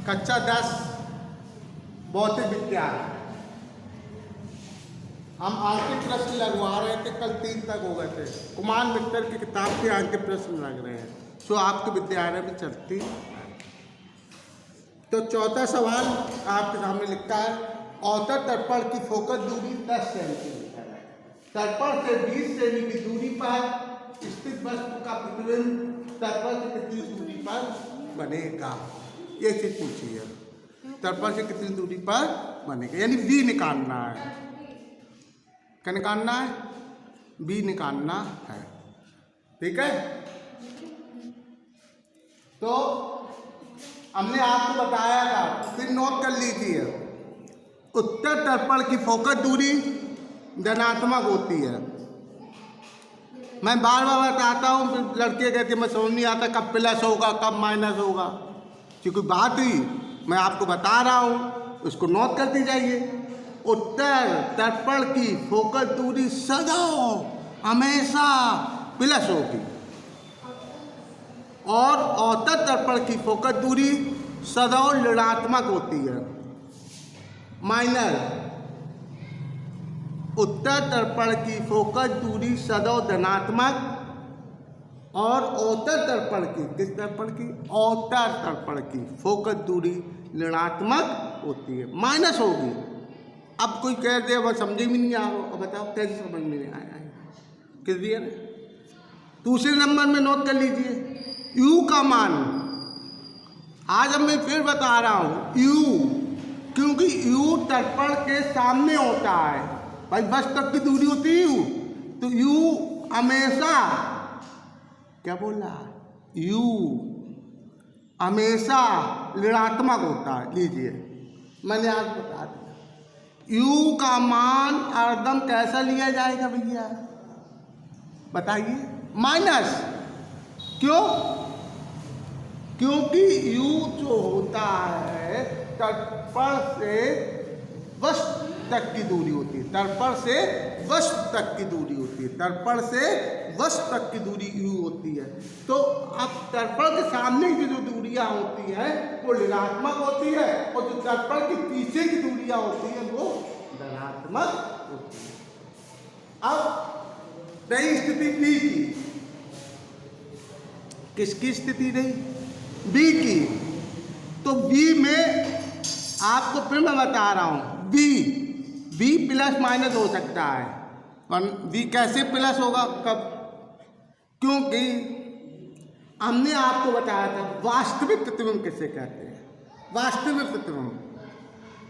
कक्षा 10 भौतिक विज्ञान। हम अंकित प्रश्न लगवा रहे थे, कल 3 तक हो गए थे। कुमार मित्तर की किताब के अंकित प्रश्न लग रहे हैं जो आपके विद्यालय में चलती। तो चौथा सवाल आपके सामने लिखा है, औसत दर्पण की फोकस दूरी 10 सेंटीमीटर है। दर्पण से 20 सेमी की दूरी पर स्थित वस्तु का प्रतिबिंब दर्पण से कितनी दूरी पर बनेगा, ये चीज पूछी है। दर्पण से कितनी दूरी पर बनेगा, यानी बी निकालना है। क्या निकालना है? बी निकालना है। ठीक है, तो हमने आपको बताया था, फिर नोट कर लीजिए। उत्तर दर्पण की फोकस दूरी धनात्मक होती है। मैं बार बार बताता हूँ, लड़के कहते मैं समझ नहीं आता कब प्लस होगा कब माइनस होगा। क्योंकि बात ही मैं आपको बता रहा हूँ, उसको नोट करते जाइए। उत्तर दर्पण की फोकस दूरी सदा हमेशा प्लस होगी और औसत दर्पण की फोकस दूरी सदा ऋणात्मक होती है, माइनस। उत्तर दर्पण की फोकस दूरी सदा धनात्मक और औसत दर्पण की, किस दर्पण की? औसत दर्पण की फोकस दूरी ऋणात्मक होती है, माइनस होगी। अब कोई कह दे वह समझे भी नहीं आ रहा, अब बताओ कैसे समझ में नहीं आया? किस दिया? दूसरे नंबर में नोट कर लीजिए, u का मान। आज अब मैं फिर बता रहा हूँ u, क्योंकि u दर्पण के सामने होता है। भाई बस तक की दूरी होती है u, तो u हमेशा, क्या बोला? u हमेशा ऋणात्मक होता है। लीजिए, मैंने आज बता दिया। u का मान हरदम कैसा लिया जाएगा भैया, बताइए? माइनस। क्यों? क्योंकि u जो होता है दर्पण से वस्तु तक की दूरी होती है। दर्पण से वस्तु तक की दूरी होती है। दर्पण से वस्तु तक की दूरी u होती है। तो अब दर्पण के सामने की जो दूरियां होती हैं वो ऋणात्मक होती है और जो दर्पण के पीछे की दूरियां होती हैं वो धनात्मक होती है। अब रही स्थिति बी की। किसकी स्थिति रही? बी की। तो बी में आपको फिर मैं बता रहा हूं, बी प्लस माइनस हो सकता है। बी कैसे प्लस होगा, कब? क्योंकि हमने आपको बताया था वास्तविक प्रतिबिंब किसे कहते हैं। वास्तविक प्रतिबिंब,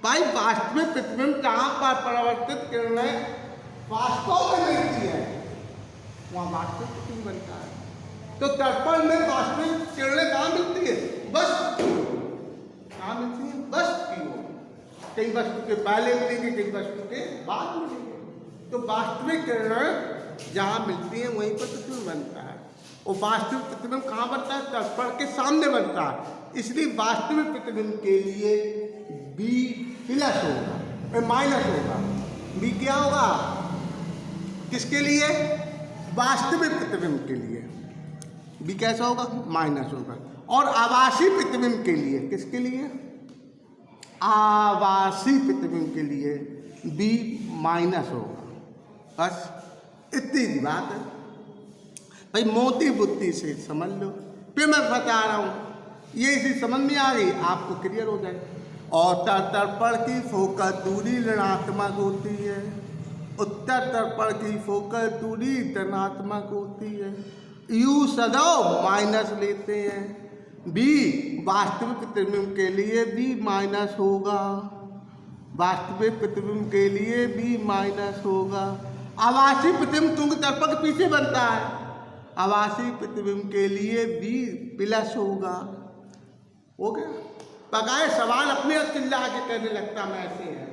भाई वास्तविक प्रतिबिंब जहां पर परावर्तित किरणें वास्तव में मिलती है वहां वास्तविक प्रतिबिंब बनता है। तो दर्पण में वास्तविक किरणें कहाँ मिलती है? वस्तु। कहाँ मिलती है? वस्तु की ओर। कई वस्तु के पहले मिलेंगे, कई वस्तु के बाद मिलेंगे। तो वास्तविक किरणें जहाँ मिलती हैं वहीं पर प्रतिबिंब बनता है। और वास्तविक प्रतिबिंब कहाँ बनता है? दर्पण के सामने बनता है। इसलिए वास्तविक प्रतिबिंब के लिए बी प्लस होगा, माइनस होगा। बी क्या होगा? किसके लिए? वास्तविक प्रतिबिंब के लिए बी कैसा होगा? माइनस होगा। और आभासी प्रतिबिंब के लिए, किसके लिए? आभासी प्रतिबिंब के लिए बी माइनस होगा। बस इतनी सी बात है भाई, मोटी बुद्धि से समझ लो। फिर मैं बता रहा हूं, ये इसी समझ में आ गई, आपको क्लियर हो जाए। औसत दर्पण की फोकस दूरी ऋणात्मक होती है, उत्तर दर्पण की फोकस दूरी धनात्मक होती है। u सदैव माइनस लेते हैं। बी वास्तविक प्रतिबिंब के लिए बी माइनस होगा। वास्तविक प्रतिबिंब के लिए बी माइनस होगा। आभासी प्रतिबिंब क्योंकि दर्पण के पीछे बनता है, आभासी प्रतिबिंब के लिए बी प्लस होगा। हो गया? बकाया सवाल अपने आप चिल्ला के कहने लगता मैं ऐसे है।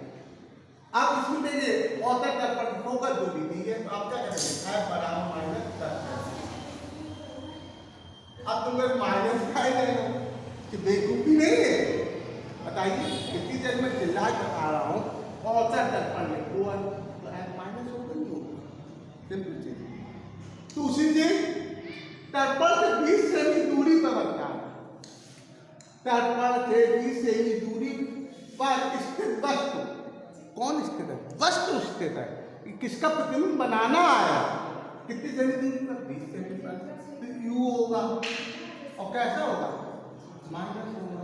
अब इसमें देखिए औसत दर्पण की फोकस दूरी दी है, तो आप क्या करेंगे? बराबर माइनस 10। अब तुम लोग माइनस खाए लेना कि बेवकूफी नहीं है, बताइए? इतनी देर में चिल्ला के बता रहा हूँ, औसत दर्पण में वो माइनस होगा नहीं होगा? सिंपल चीज। दूसरी चीज, दर्पण से 20 सेमी दूरी पर बनता है। दर्पण से 20 सेमी दूरी पर स्थित वस्तु, कौन स्थित है? वस्तु स्थित है। किसका प्रतिबिंब बनाना है? कितनी सेमी दूरी पर? 20 सेमी पर। तो यू होगा और कैसा होगा? माइनस होगा।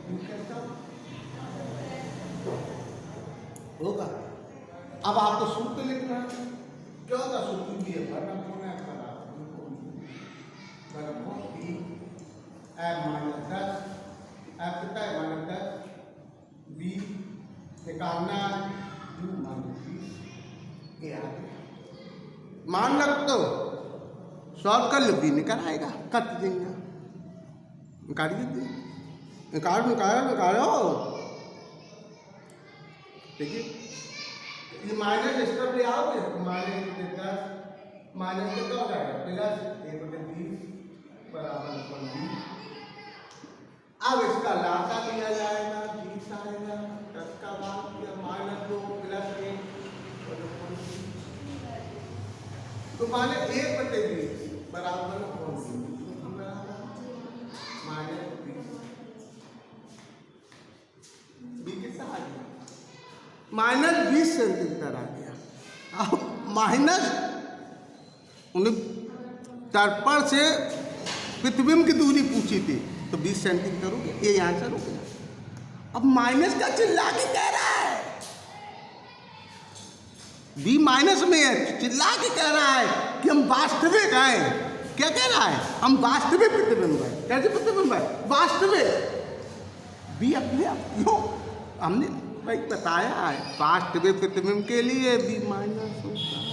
यू कैसा होगा? अब आपको सूत्र लिखना है। क्या होगा सूत्र? भी है बर्नम होना है -10 F कितना है? -10 B निकालना U -20 ये आ गया। मान रख दो, सॉल्व कर लो, B निकल आएगा। कट देंगे, निकाल दीजिए, निकालो। देखिए ये माइनस स्टेप ले आओगे तो -10 माइनस कितना हो जाएगा? प्लस 1/20 बराबर 20। अब इसका लासा लिया जाएगा, 20 आएगा, 10 का मान किया -2 प्लस 1 तो माने 1/20 बराबर -20 कितना आ गया? -20 सेंटीमीटर आ गया। अब माइनस दर्पण से प्रतिबिंब की दूरी पूछी थी तो 20 सेंटीमीटर हो गया, ये आंसर हो गया। अब माइनस का चिल्ला के कह रहा है, बी माइनस में है, चिल्ला के कह रहा है कि हम वास्तविक हैं। क्या कह रहा है? हम वास्तविक प्रतिबिंब है। कैसे प्रतिबिंब है? वास्तविक। बी अपने आप क्यों? हमने भाई बताया है, वास्तविक प्रतिबिंब के लिए बी माइनस होता है,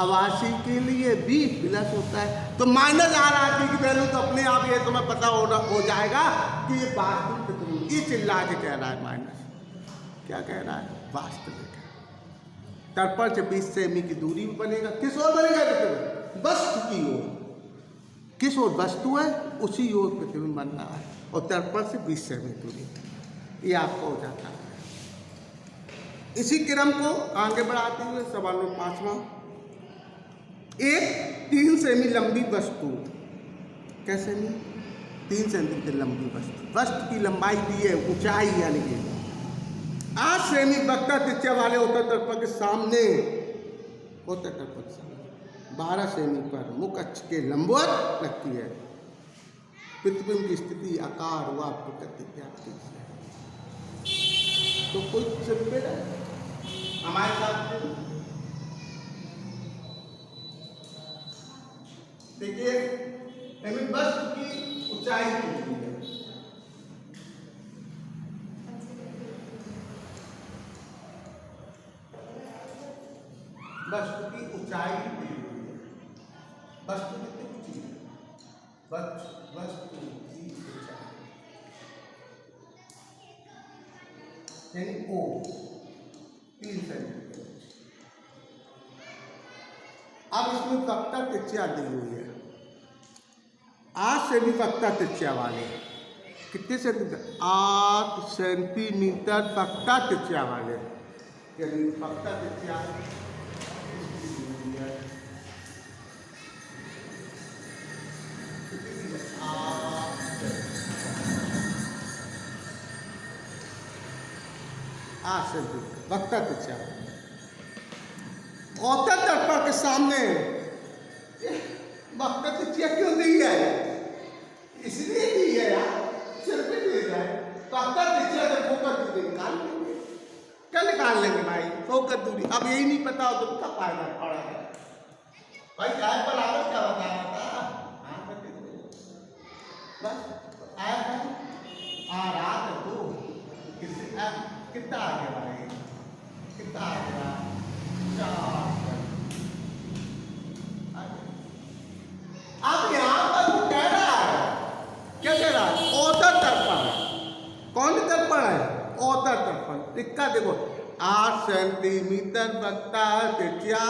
आवासीय के लिए बी प्लस होता है। तो माइनस आ रहा है की वैल्यू तो अपने आप ये तुम्हें पता हो जाएगा कि ये वास्तविक प्रतिबिंब। ये चिल्ला के कह रहा है माइनस। क्या कह रहा है? वास्तविक। दर्पण से 20 सेमी की दूरी में बनेगा। किस ओर बनेगा प्रतिबिंब? वस्तु की ओर। किस ओर वस्तु है उसी ओर प्रतिबिंब बन रहा है और दर्पण से 20 सेमी दूरी, ये आपको हो जाता है। इसी क्रम को आगे बढ़ाते हुए सवाल नंबर 5वां, एक 3 सेमी लंबी वस्तु, कैसे नहीं 3 सेंटीमीटर लंबी वस्तु की लंबाई दी है, ऊंचाई यानी कि 8 सेमी वक्ता त्रिज्या वाले उत्तर दर्पण के सामने, उत्तर दर्पण के सामने 12 सेमी पर मुख्य अक्ष के लंबवत लगती है। प्रतिबिंब की स्थिति, आकार व प्रकृति ज्ञात कीजिए। तो कोई सिंपल है हमारे साथ। देखिए वस्तु की ऊंचाई कितनी है? वस्तु की ऊंचाई कितनी है? वस्तु कितनी ऊंची है? वस्तु की ऊंचाई यानी ओ 3 सेंटीमीटर। अब इसमें वक्ता त्रिज्या दी हुई है 8 सेमी वक्ता त्रिज्या वाले, कितने सेंटीमीटर? 8 सेंटीमीटर वक्ता त्रिज्या वाले, यानी वक्ता त्रिज्या 8 सेंटीमीटर वक्ता त्रिज्या। औसत दर्पण के सामने वक्ता त्रिज्या क्यों दी है? इसलिए दी है यार, सिर्फ दी है। वक्ता त्रिज्या से फोकस दूरी निकाल लेंगे। क्या निकाल लेंगे भाई? फोकस दूरी। अब यही नहीं पता हो तो क्या फायदा पड़ा है भाई? क्या पर आगे क्या बता रहा था? बस आ रहा था तो कितना आ गया भाई? कितना आ गया? 4। अब यहां पर कह रहा है, क्या कह रहा है? औसत दर्पण। कौन दर्पण है? औसत दर्पण। इसका देखो 8 सेंटीमीटर वक्ता त्रिज्या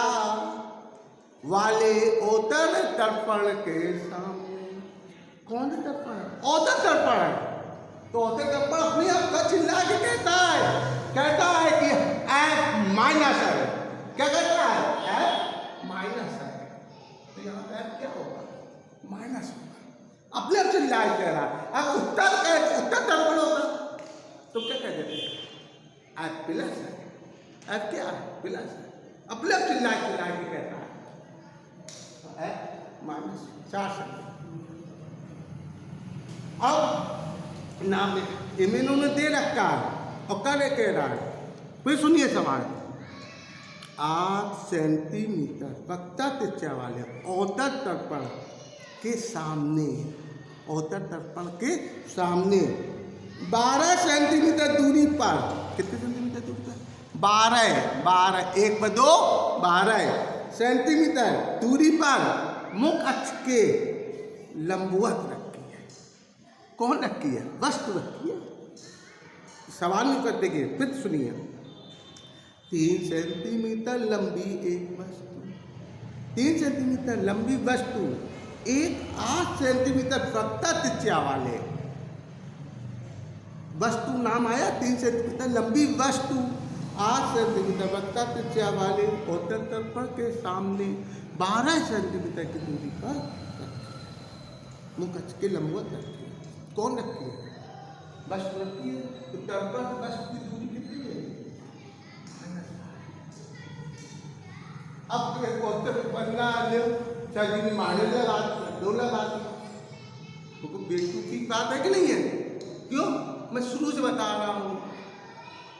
वाले औसत दर्पण के सामने, कौन दर्पण है? औसत दर्पण है। तो औसत दर्पण अपने आप का चिल्ला के कहता है कि F माइनस है। क्या कहता है? F माइनस है। तो यहाँ F क्या होगा? माइनस होगा। अपने आप चिल्लाए कह रहा है। अब उत्तर दर्पण होता तो क्या कह देते? एफ प्लस है। एफ क्या है? प्लस है। अपने आप चिल्लाए के कहता है एफ माइनस 4 सेंटीमीटर। अब नाम इन्होंने दे रखा है और करे कह रहा है। फिर सुनिए सवाल। 8 सेंटीमीटर वक्ता त्रिज्या वाले औसत दर्पण के सामने, औसत दर्पण के सामने 12 सेंटीमीटर दूरी पर, कितने सेंटीमीटर दूरी पर? 12 1 पर 2 12 सेंटीमीटर दूरी पर मुख अक्ष के लंबवत रखी है। कौन रखी है? वस्तु रखी है। सवाल नहीं करते कि फिर सुनिए। 3 सेंटीमीटर लंबी एक वस्तु, 3 सेंटीमीटर लंबी वस्तु एक 8 सेंटीमीटर वक्ता त्रिज्या वाले वस्तु, नाम आया 3 सेंटीमीटर लंबी वस्तु 8 सेंटीमीटर वक्ता त्रिज्या वाले औसत दर्पण के सामने 12 सेंटीमीटर की दूरी पर मुख अक्ष के लंबवत रखी है। कौन रखी है? वस्तु रखी है। तो दर्पण वस्तु की दूरी कितनी है? अब बनना चाहिए माने लगा 2 लगा तो बेवकूफी बात है कि नहीं है? क्यों? मैं शुरू से बता रहा हूँ।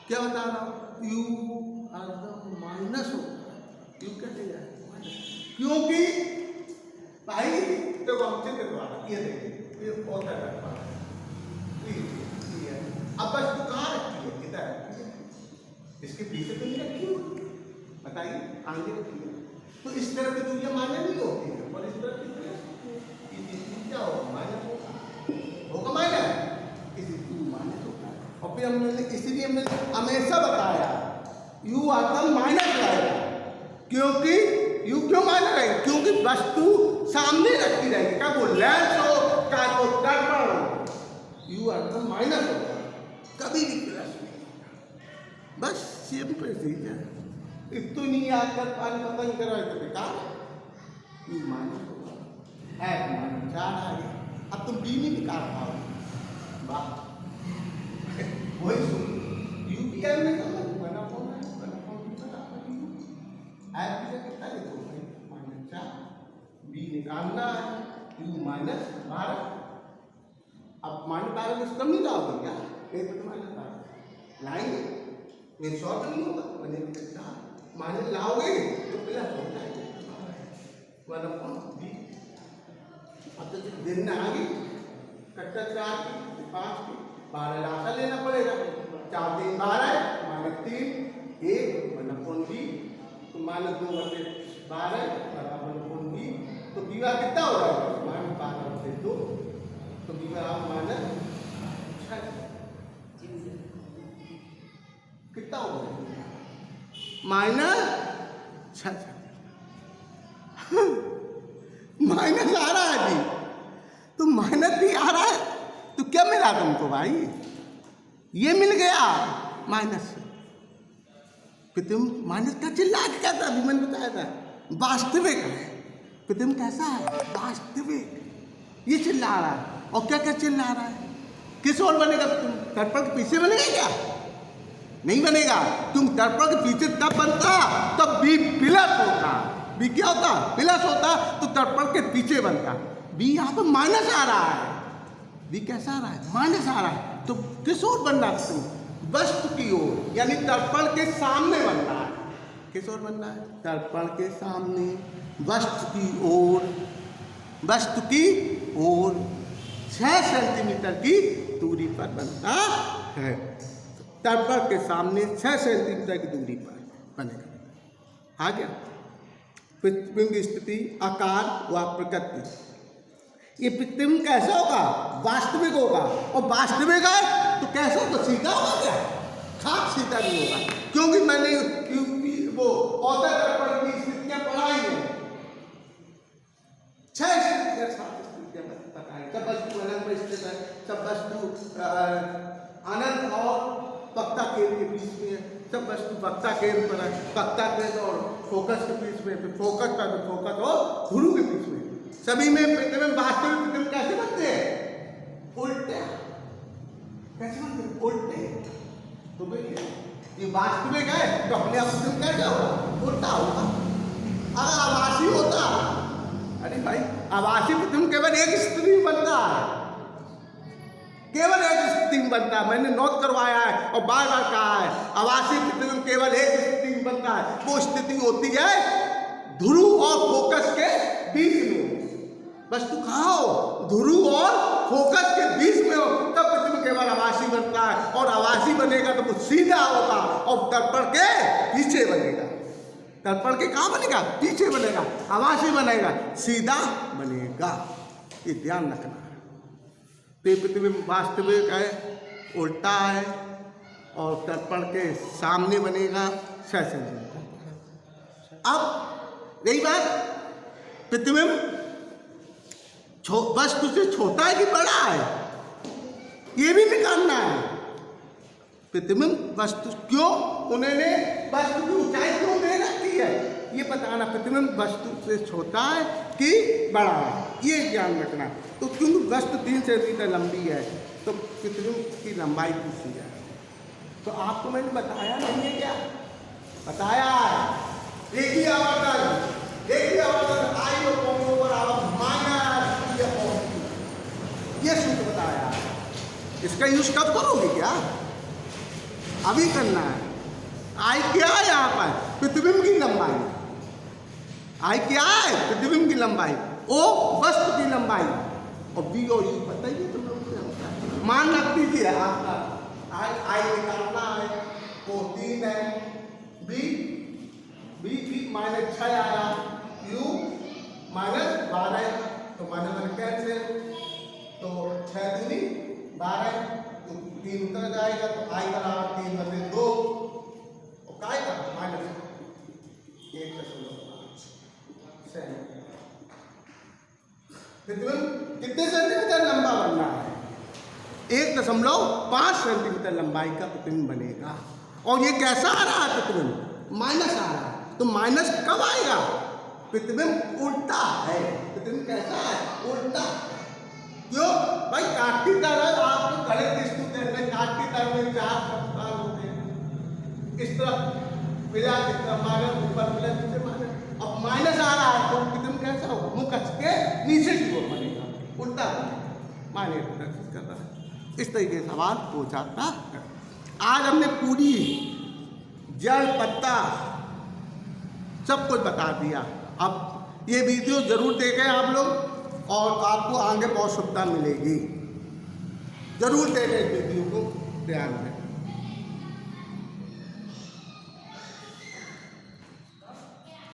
क्या बता रहा हूँ? यू माइनस होगा। यू कैसे जाए? क्योंकि भाई तो हम चित्र द्वारा ये देखिए ये होता है। अब वस्तु कहाँ रखी है? इधर। इसके पीछे तो नहीं रखी हो, बताइए। आगे रखी है तो इस तरह की दूरियां मान्य नहीं होती है और इस तरह की क्या होगा? माइनस होगा माइनस इसी माइनस होगा। और फिर हमने इसीलिए हमने हमेशा बताया यू आता माइनस रहेगा। क्योंकि यू क्यों माइनस रहेगा? क्योंकि वस्तु सामने रखी रहेगी। क्या वो लेंस हो क्या वो दर्पण हो, यू आता माइनस होगा, कभी भी प्लस नहीं। बस सिंपल चीज है। इतनी नहीं याद कर पानी पतंग करवाए तो बेकार है। यू माइनस होगा, एफ माइनस 4 आ गया। अब तुम बी नहीं निकाल पाओगे। वाह वही सुन यू पी एम में कर लो बना फोन एफ की कितना लिखो भाई? माइनस 4। बी निकालना है यू माइनस 12। अब माइनस 12 में कम नहीं जाओगे क्या? एक तो माइनस 12 लाएंगे ये शॉर्ट नहीं होगा। मैंने माइनस लाओगे तो प्लस हो जाएगा 1/b। अब तो दिन में आ गई कट्टा 4 की 5 की 12 लाखा लेना पड़ेगा। 4 3 12 -3 1 1/b तो -2/12 1/b तो बीवा कितना हो जाएगा? -12/2 तो बीवा -6 कितना हो जाएगा? -6 माइनस आ रहा है अभी तो माइनस भी आ रहा है तो क्या मिला तुमको भाई? ये मिल गया माइनस। फिर तुम माइनस का चिल्ला के कहता अभी मैंने बताया था वास्तविक है। फिर तुम कैसा है? वास्तविक। ये चिल्ला रहा है और क्या क्या चिल्ला रहा है? किस ओर बनेगा? तुम दर्पण के पीछे बनेगा क्या? नहीं बनेगा। तुम दर्पण के पीछे तब बनता तब बी प्लस होता। बी क्या होता? प्लस होता तो दर्पण के पीछे बनता। बी यहाँ पर माइनस आ रहा है। बी कैसा आ रहा है? माइनस आ रहा है। तो किस ओर बनना है? वस्तु की ओर, यानी दर्पण के सामने बनना है। किस ओर बनना है? दर्पण के सामने, वस्तु की ओर। वस्तु की ओर 6 सेंटीमीटर की दूरी पर बनता है। दर्पण के सामने 6 सेंटीमीटर की दूरी पर बनेगा। आ गया? प्रतिबिंब स्थिति, आकार व प्रकृति। ये प्रतिबिंब कैसा होगा? वास्तविक होगा। और वास्तविक है तो कैसा होगा? सीधा होगा क्या? खाक सीधा नहीं होगा। क्योंकि मैंने वो औसत दर्पण की स्थितियां पढ़ाई है। 6 स्थितियां 7 स्थितियां बताई। सब वस्तु अनंत में स्थित है। सब वस्तु अनंत और वक्ता केंद्र के बीच में है। सब वस्तु वक्ता केंद्र पर है। वक्ता केंद्र और फोकस के बीच में, फिर फोकस पर फोकस और ध्रुव के बीच में। सभी में प्रतिबिंब वास्तविक प्रतिबिंब कैसे बनते हैं? उल्टे। कैसे बनते हैं? उल्टे। तो भैया ये वास्तविक है तो अपने आप प्रतिबिंब कैसे होगा? उल्टा होगा। अगर आभासी होता, अरे भाई आभासी प्रतिबिंब केवल एक स्थिति में बनता है, केवल एक स्थिति में बनता है। मैंने नोट करवाया है और बार बार कहा है, आभासी प्रतिबिंब केवल एक स्थिति में बनता है। वो स्थिति होती है ध्रुव और फोकस के बीच में। वस्तु कहाँ हो? ध्रुव और फोकस के बीच में हो, तब प्रतिबिंब केवल आभासी बनता है। और आभासी बनेगा तो वो सीधा होगा और दर्पण के पीछे बनेगा। दर्पण के कहाँ बनेगा? पीछे बनेगा। आभासी बनेगा, सीधा बनेगा। ये ध्यान रखना है। तो प्रतिबिंब वास्तविक है, उल्टा है और दर्पण के सामने बनेगा। अब यही बात, प्रतिबिंब वस्तु से छोटा है कि बड़ा है, ये भी निकालना है। प्रतिबिंब वस्तु क्यों, उन्होंने वस्तु की ऊंचाई क्यों दे रखी है, ये बताना। प्रतिबिंब वस्तु से छोटा है कि बड़ा है, ये ज्ञान रखना। तो क्योंकि वस्तु 3 सेंटीमीटर लंबी है तो प्रतिबिंब की लंबाई पूछी जाए। तो आपको मैंने बताया नहीं है क्या? बताया है। एक ही आवर्तन आई और ये सूत्र बताया है। इसका यूज कब करोगे? क्या अभी करना है? आई क्या है यहाँ पर? प्रतिबिंब की लंबाई। आई क्या है? प्रतिबिंब की लंबाई। ओ वस्तु की लंबाई। और बी और यू बताइए तुम लोग। मान रख दीजिए आपका आई निकालना है, ओ 3 है, बी -6 आया, यू -12, तो -1 कैंसिल, तो 6 दूनी 12, तो 3 उतर जाएगा, तो आई बराबर 3 बटे 2 और काय का -1.5। प्रतिबिंब कितने सेंटीमीटर लंबा बनना है? 1.5 सेंटीमीटर लंबाई का प्रतिबिंब बनेगा। और ये कैसा आ रहा है? प्रतिबिंब माइनस आ रहा है। तो माइनस कब आएगा? प्रतिबिंब उल्टा है। प्रतिबिंब कैसा है? उल्टा। क्यों भाई? काटती तरह आपको गणित स्टूडेंट में काटती तरह में 4 प्रकार होते हैं। इस तरफ मिला, इस तरफ माइनस, ऊपर मिला, नीचे माइनस। अब माइनस आ रहा है तो प्रतिबिंब कैसा होगा? मुंह कस के नीचे की ओर बनेगा, उल्टा माने प्रदर्शित कर रहा है। इस तरीके से सवाल पूछाता है। आज हमने पूरी जड़ पत्ता सब कुछ बता दिया। अब ये वीडियो जरूर देखें आप लोग और आपको आगे बहुत सुविधा मिलेगी। जरूर देखें इस वीडियो को, ध्यान दें।